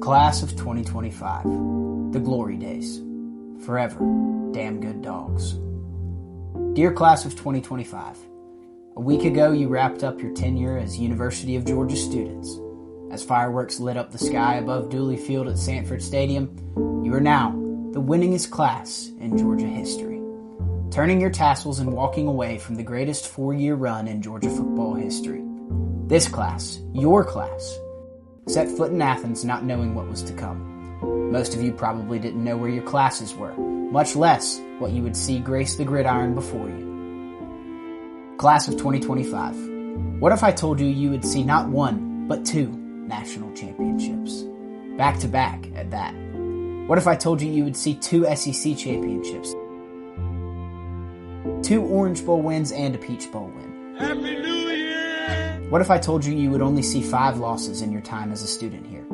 Class of 2025. The Glory Days. Forever. Damn good dogs. Dear Class of 2025, a week ago you wrapped up your tenure as University of Georgia students. As fireworks lit up the sky above Dooley Field at Sanford Stadium, you are now the winningest class in Georgia history, turning your tassels and walking away from the greatest four-year run in Georgia football history. This class, your class, set foot in Athens not knowing what was to come. Most of you probably didn't know where your classes were, much less what you would see grace the gridiron before you. Class of 2025. What if I told you you would see not one, but two national championships? Back to back at that. What if I told you you would see two SEC championships? Two Orange Bowl wins and a Peach Bowl win. Happy New Year! What if I told you you would only see 5 losses in your time as a student here?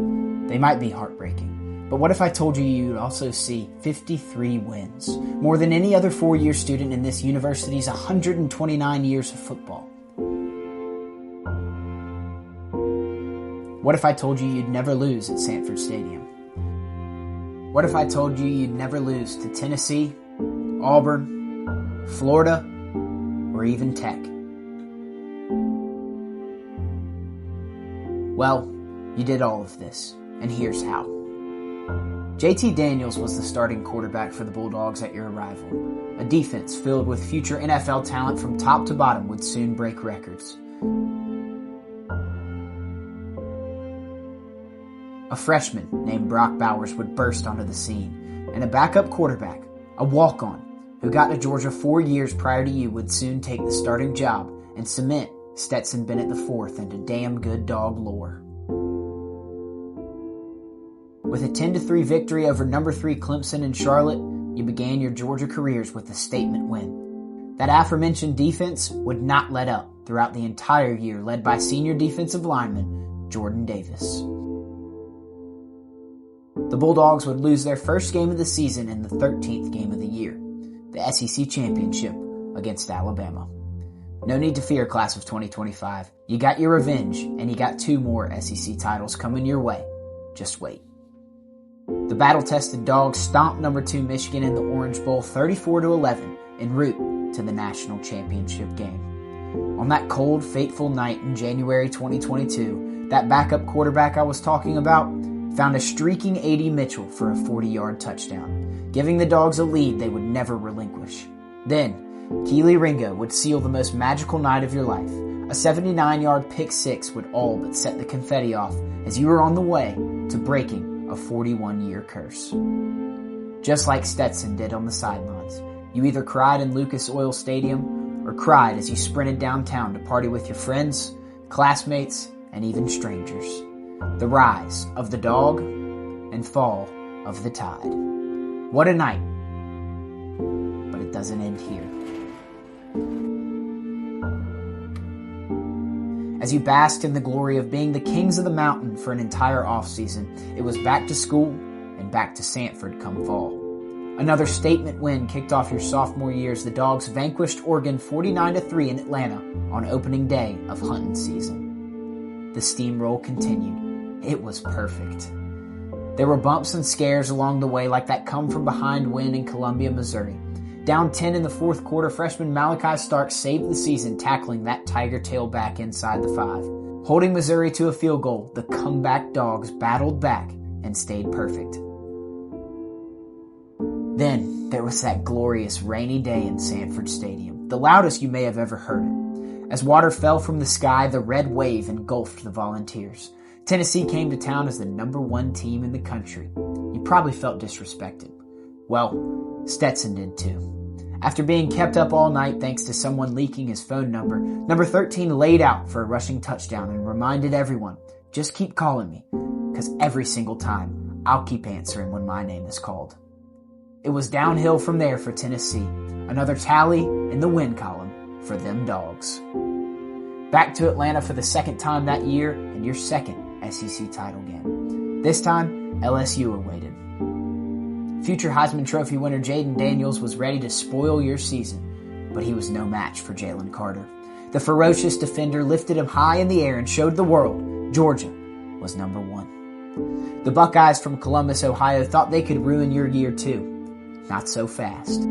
They might be heartbreaking. But what if I told you you would also see 53 wins? More than any other four-year student in this university's 129 years of football. What if I told you you'd never lose at Sanford Stadium? What if I told you you'd never lose to Tennessee, Auburn, Florida, or even Tech? Well, you did all of this, and here's how. JT Daniels was the starting quarterback for the Bulldogs at your arrival. A defense filled with future NFL talent from top to bottom would soon break records. A freshman named Brock Bowers would burst onto the scene, and a backup quarterback, a walk-on, who got to Georgia 4 years prior to you would soon take the starting job and cement Stetson Bennett IV into damn good dog lore. With a 10-3 victory over number 3 Clemson in Charlotte, you began your Georgia careers with a statement win. That aforementioned defense would not let up throughout the entire year, led by senior defensive lineman Jordan Davis. The Bulldogs would lose their first game of the season in the 13th game of the year, the SEC Championship against Alabama. No need to fear, Class of 2025. You got your revenge, and you got 2 more SEC titles coming your way. Just wait. The battle-tested Dogs stomped number 2 Michigan in the Orange Bowl 34-11 en route to the national championship game. On that cold, fateful night in January 2022, that backup quarterback I was talking about found a streaking A.D. Mitchell for a 40-yard touchdown, giving the Dogs a lead they would never relinquish. Then, Keely Ringo would seal the most magical night of your life. A 79-yard pick six would all but set the confetti off as you were on the way to breaking a 41-year curse. Just like Stetson did on the sidelines, you either cried in Lucas Oil Stadium or cried as you sprinted downtown to party with your friends, classmates, and even strangers. The rise of the dog and fall of the tide. What a night. But it doesn't end here. As you basked in the glory of being the kings of the mountain for an entire offseason, it was back to school and back to Sanford come fall. Another statement win kicked off your sophomore year as the Dogs vanquished Oregon 49-3 in Atlanta on opening day of hunting season. The steamroll continued. It was perfect. There were bumps and scares along the way, like that come-from-behind win in Columbia, Missouri. Down 10 in the fourth quarter, freshman Malachi Starks saved the season, tackling that Tiger tailback inside the 5. Holding Missouri to a field goal, the comeback Dogs battled back and stayed perfect. Then there was that glorious rainy day in Sanford Stadium, the loudest you may have ever heard it. As water fell from the sky, the red wave engulfed the Volunteers. Tennessee came to town as the number 1 team in the country. You probably felt disrespected. Well, Stetson did too. After being kept up all night thanks to someone leaking his phone number, number 13 laid out for a rushing touchdown and reminded everyone, just keep calling me, because every single time, I'll keep answering when my name is called. It was downhill from there for Tennessee, another tally in the win column for them Dogs. Back to Atlanta for the second time that year and your second SEC title game. This time, LSU awaited. Future Heisman Trophy winner Jaden Daniels was ready to spoil your season, but he was no match for Jalen Carter. The ferocious defender lifted him high in the air and showed the world Georgia was number 1. The Buckeyes from Columbus, Ohio thought they could ruin your year too. Not so fast.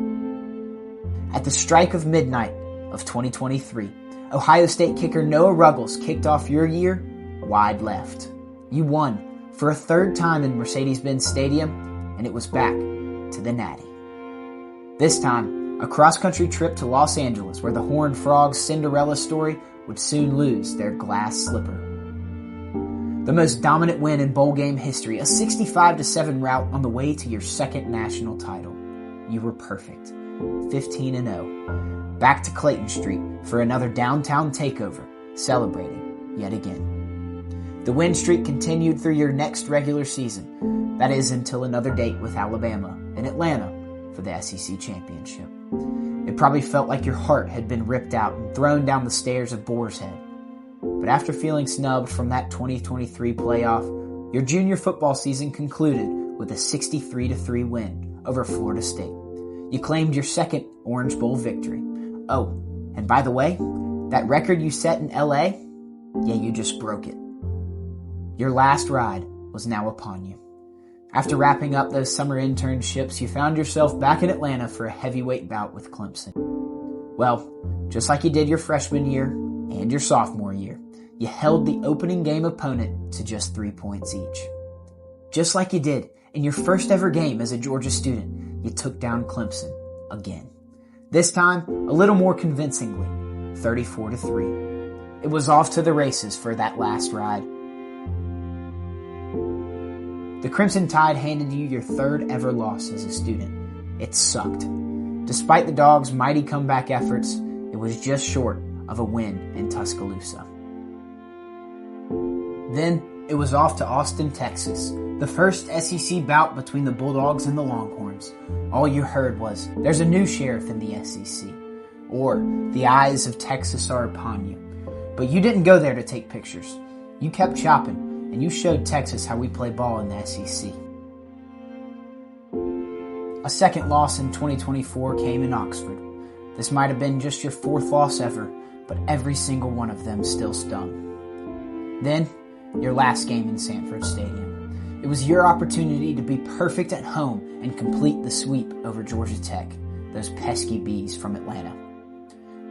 At the strike of midnight of 2023, Ohio State kicker Noah Ruggles kicked off your year wide left. You won for a third time in Mercedes-Benz Stadium, and it was back to the Natty. This time, a cross-country trip to Los Angeles where the Horned Frogs Cinderella story would soon lose their glass slipper. The most dominant win in bowl game history, a 65-7 rout on the way to your second national title. You were perfect. 15-0. Back to Clayton Street for another downtown takeover, celebrating yet again. The win streak continued through your next regular season. That is until another date with Alabama in Atlanta for the SEC Championship. It probably felt like your heart had been ripped out and thrown down the stairs of Boar's Head. But after feeling snubbed from that 2023 playoff, your junior football season concluded with a 63-3 win over Florida State. You claimed your second Orange Bowl victory. Oh, and by the way, that record you set in LA, yeah, you just broke it. Your last ride was now upon you. After wrapping up those summer internships, you found yourself back in Atlanta for a heavyweight bout with Clemson. Well, just like you did your freshman year and your sophomore year, you held the opening game opponent to just 3 points each. Just like you did in your first ever game as a Georgia student, you took down Clemson again. This time, a little more convincingly, 34-3. It was off to the races for that last ride. The Crimson Tide handed you your third ever loss as a student. It sucked. Despite the Dawgs' mighty comeback efforts, it was just short of a win in Tuscaloosa. Then, it was off to Austin, Texas, the first SEC bout between the Bulldogs and the Longhorns. All you heard was, "There's a new sheriff in the SEC," or "The eyes of Texas are upon you." But you didn't go there to take pictures. You kept chopping, and you showed Texas how we play ball in the SEC. A second loss in 2024 came in Oxford. This might have been just your fourth loss ever, but every single one of them still stung. Then, your last game in Sanford Stadium. It was your opportunity to be perfect at home and complete the sweep over Georgia Tech, those pesky bees from Atlanta.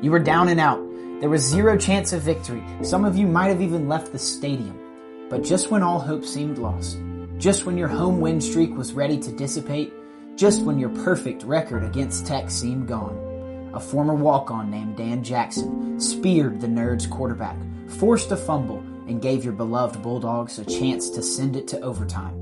You were down and out. There was zero chance of victory. Some of you might have even left the stadium. But just when all hope seemed lost, just when your home win streak was ready to dissipate, just when your perfect record against Tech seemed gone, a former walk-on named Dan Jackson speared the Nerds quarterback, forced a fumble, and gave your beloved Bulldogs a chance to send it to overtime.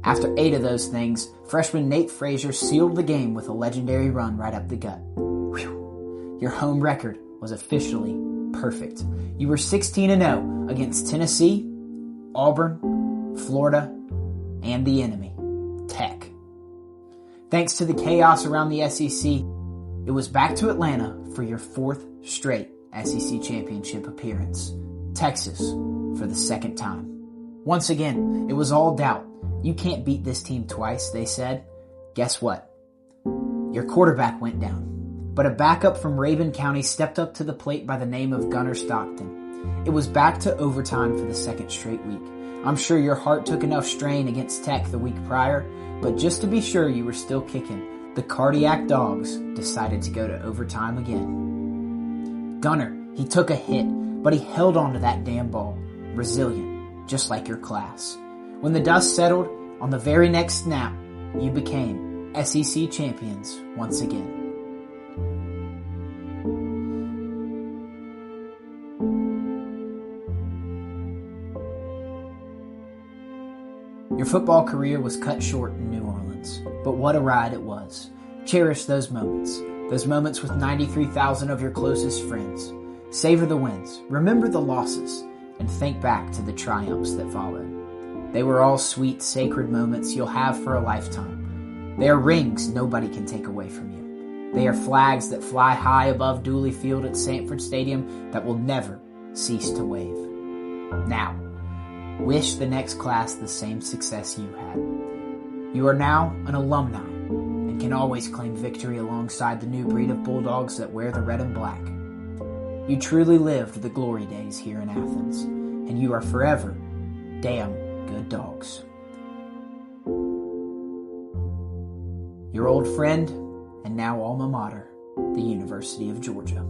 After 8 of those things, freshman Nate Frazier sealed the game with a legendary run right up the gut. Whew. Your home record was officially perfect. You were 16-0 against Tennessee, Auburn, Florida, and the enemy, Tech. Thanks to the chaos around the SEC, it was back to Atlanta for your 4th straight SEC championship appearance. Texas for the second time. Once again, it was all doubt. You can't beat this team twice, they said. Guess what? Your quarterback went down, but a backup from Rabun County stepped up to the plate by the name of Gunnar Stockton. It was back to overtime for the second straight week. I'm sure your heart took enough strain against Tech the week prior, but just to be sure you were still kicking, the cardiac Dawgs decided to go to overtime again. Gunnar, he took a hit, but he held on to that damn ball, resilient, just like your class. When the dust settled, on the very next snap, you became SEC champions once again. Your football career was cut short in New Orleans, but what a ride it was. Cherish those moments with 93,000 of your closest friends. Savor the wins, remember the losses, and think back to the triumphs that followed. They were all sweet, sacred moments you'll have for a lifetime. They are rings nobody can take away from you. They are flags that fly high above Dooley Field at Sanford Stadium that will never cease to wave. Now, wish the next class the same success you had. You are now an alumni and can always claim victory alongside the new breed of Bulldogs that wear the red and black. You truly lived the glory days here in Athens, and you are forever damn good dogs. Your old friend and now alma mater, the University of Georgia.